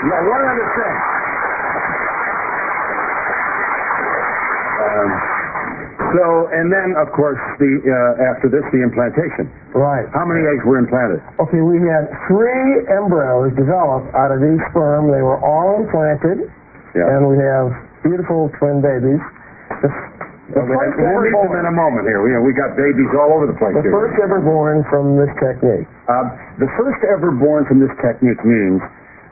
Yeah, one other thing. And then, of course, after this, the implantation. Right. How many eggs were implanted? Okay, we had 3 embryos developed out of these sperm. They were all implanted, and we have beautiful twin babies. We'll meet them in a moment here. We got babies all over the place here. The first ever born from this technique. The first ever born from this technique means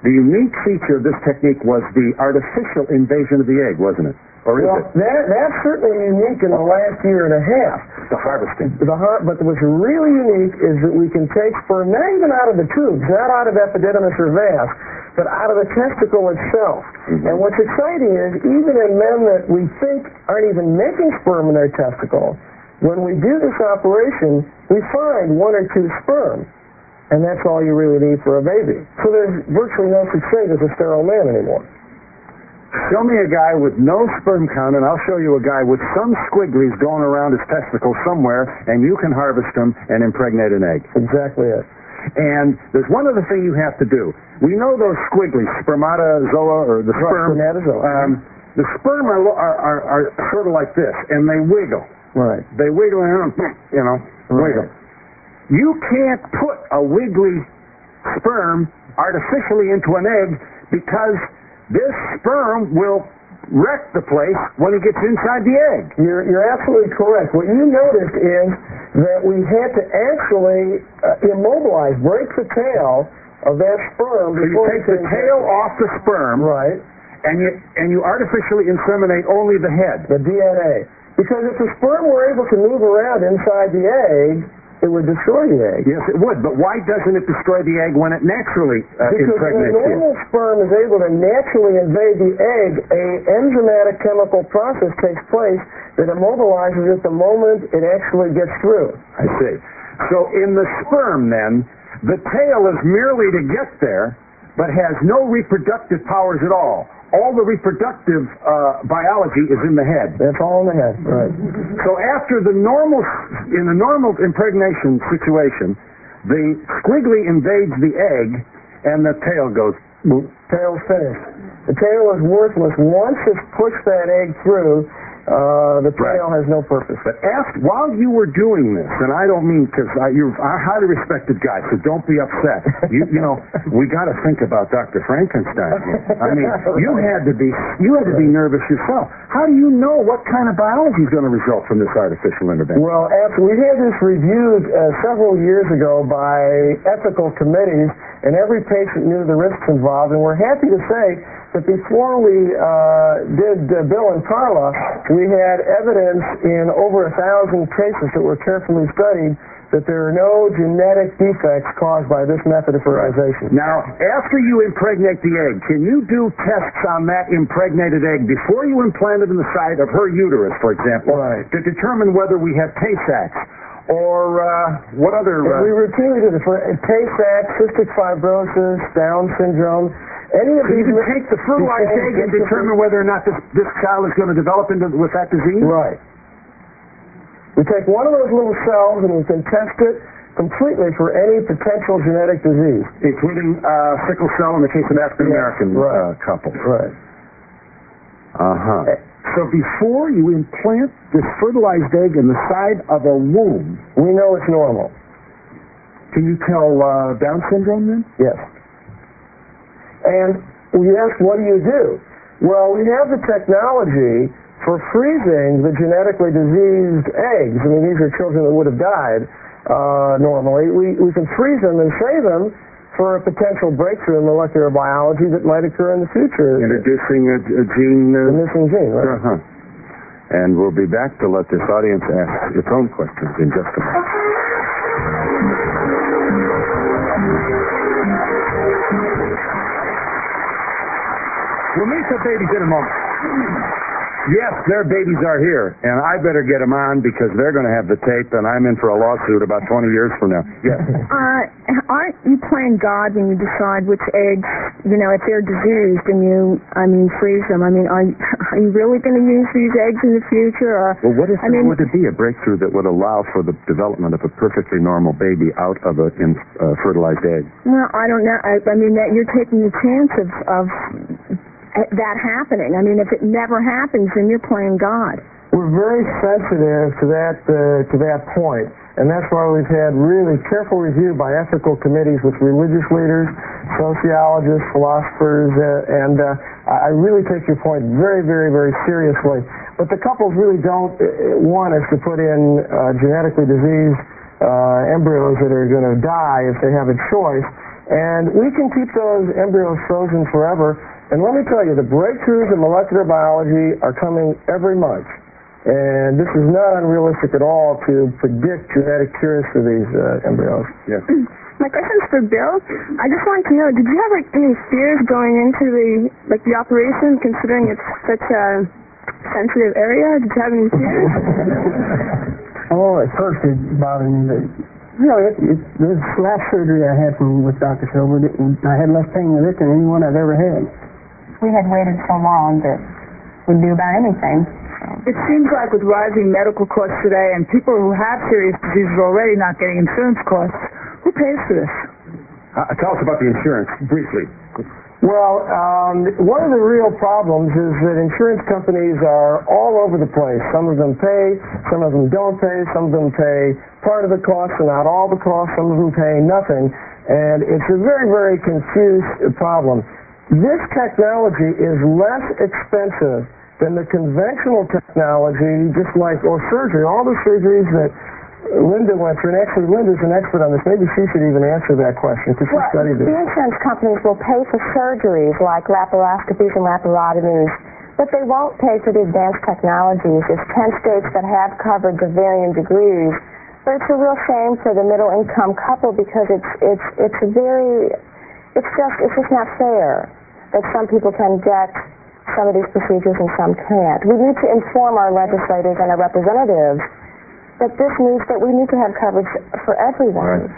the unique feature of this technique was the artificial invasion of the egg, wasn't it? Or is it? That's certainly unique in the last year and a half. The harvesting. But what's really unique is that we can take sperm, not even out of the tubes, not out of epididymis or vas, but out of the testicle itself. Mm-hmm. And what's exciting is, even in men that we think aren't even making sperm in their testicle, when we do this operation, we find 1 or 2 sperm. And that's all you really need for a baby. So there's virtually no such thing as a sterile man anymore. Show me a guy with no sperm count, and I'll show you a guy with some squigglies going around his testicles somewhere, and you can harvest them and impregnate an egg. Exactly it. And there's one other thing you have to do. We know those squigglies, spermatozoa, or the sperm. Spermatozoa. The sperm are sort of like this, and they wiggle. Right. They wiggle and, wiggle. You can't put a wiggly sperm artificially into an egg because this sperm will wreck the place when it gets inside the egg. You're absolutely correct. What you noticed is that we had to actually immobilize, break the tail of that sperm. So you take the tail off the sperm, right, and you artificially inseminate only the head. The DNA. Because if the sperm were able to move around inside the egg, it would destroy the egg. Yes, it would. But why doesn't it destroy the egg when it naturally impregnates it? Because when a normal sperm is able to naturally invade the egg, an enzymatic chemical process takes place that immobilizes it the moment it actually gets through. I see. So in the sperm, then, the tail is merely to get there, but has no reproductive powers at all. All the reproductive biology is in the head. That's all in the head, right. So after in a normal impregnation situation, the squiggly invades the egg, and the tail goes, boop. Tail's finished. The tail is worthless. Once it's pushed that egg through, the tail has no purpose. But while you were doing this, and I don't mean because you're a highly respected guy, so don't be upset. You know, we got to think about Dr. Frankenstein here. I mean, you had to be nervous yourself. How do you know what kind of biology is going to result from this artificial intervention? Well, we had this reviewed several years ago by ethical committees, and every patient knew the risks involved, and we're happy to say that before we did Bill and Carla, we had evidence in over 1,000 cases that were carefully studied that there are no genetic defects caused by this method of fertilization. Now, after you impregnate the egg, can you do tests on that impregnated egg before you implant it in the side of her uterus, for example, to determine whether we have Tay-Sachs? Or what other... We routinely do this for Tay-Sachs, cystic fibrosis, Down syndrome. Any of these... You can take the fertilized egg and determine whether or not this child is going to develop with that disease? Right. We take one of those little cells and we can test it completely for any potential genetic disease. Including sickle cell in the case of African-American couples. Right. Uh-huh. So before you implant this fertilized egg in the side of a womb... We know it's normal. Can you tell Down syndrome then? Yes. And we ask, what do you do? Well, we have the technology for freezing the genetically diseased eggs. I mean, these are children that would have died normally. We can freeze them and save them for a potential breakthrough in molecular biology that might occur in the future. Introducing a gene... the missing gene, right? Uh-huh. And we'll be back to let this audience ask its own questions in just a moment. We'll meet the babies in a moment. Yes, their babies are here, and I better get them on because they're going to have the tape, and I'm in for a lawsuit about 20 years from now. Yes. Aren't you playing God when you decide which eggs if they're diseased and you, freeze them, are you really going to use these eggs in the future? Or, well, what if would it be a breakthrough that would allow for the development of a perfectly normal baby out of a fertilized egg? Well, I don't know. That you're taking the chance of that happening. If it never happens, then you're playing God. We're very sensitive to that point, and that's why we've had really careful review by ethical committees with religious leaders, sociologists, philosophers, and I really take your point very, very, very seriously. But the couples really don't want us to put in genetically diseased embryos that are going to die if they have a choice, and we can keep those embryos frozen forever. And let me tell you, the breakthroughs in molecular biology are coming every month. And this is not unrealistic at all to predict genetic cures for these embryos. Yes. My question's for Bill. I just wanted to know, did you have any fears going into the operation, considering it's such a sensitive area? Did you have any fears? At first it bothered me, but this last surgery I had with Dr. Silber, I had less pain with it than any one I've ever had. We had waited so long that we'd do about anything. It seems like with rising medical costs today and people who have serious diseases already not getting insurance costs, who pays for this? Tell us about the insurance, briefly. Well, one of the real problems is that insurance companies are all over the place. Some of them pay, some of them don't pay, some of them pay part of the cost and not all the cost, some of them pay nothing, and it's a very, very confused problem. This technology is less expensive than the conventional technology, just like surgery. All the surgeries that Linda went through, and actually Linda's an expert on this. Maybe she should even answer that question because she studied this. The insurance companies will pay for surgeries like laparoscopies and laparotomies, but they won't pay for the advanced technologies. There's 10 states that have coverage of varying degrees, but it's a real shame for the middle-income couple because it's just not fair that some people can get some of these procedures and some can't. We need to inform our legislators and our representatives that we need to have coverage for everyone. Right.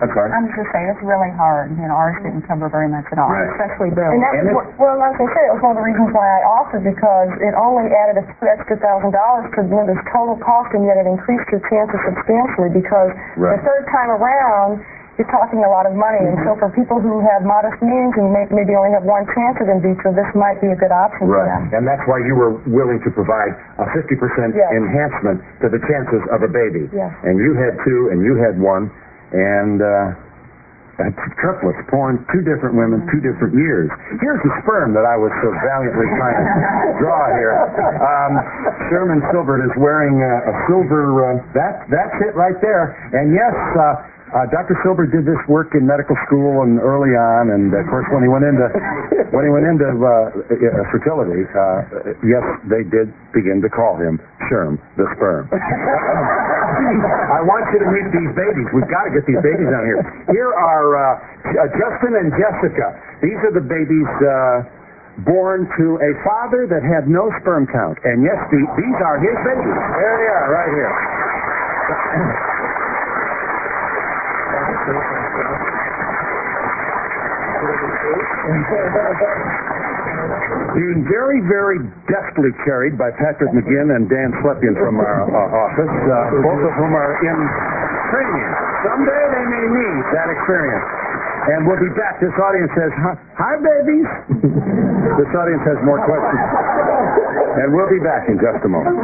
I'm sorry. I'm just saying, it's really hard. Ours didn't cover very much at all, right. Especially Bill. And as I said, it was one of the reasons why I offered, because it only added a few extra $1,000 to Linda's total cost, and yet it increased your chances substantially because the third time around, you're talking a lot of money, and so for people who have modest means and maybe only have one chance at in vitro, this might be a good option for them. And that's why you were willing to provide a 50% enhancement to the chances of a baby. Yes. And you had 2, and you had 1, and triplets born 2 different women, 2 different years. Here's the sperm that I was so valiantly trying to draw here. Sherman Silber is wearing a silver. That's it right there. And yes. Dr. Silber did this work in medical school and early on, and of course when he went into fertility, yes, they did begin to call him Sherm the sperm. I want you to meet these babies. We've got to get these babies down here. Here are Justin and Jessica. These are the babies born to a father that had no sperm count, and yes, these are his babies. There they are, right here. Being very, very deftly carried by Patrick McGinn and Dan Slepian from our office, both of whom are in training. Someday they may need that experience. And we'll be back. This audience says, hi, babies. This audience has more questions. And we'll be back in just a moment.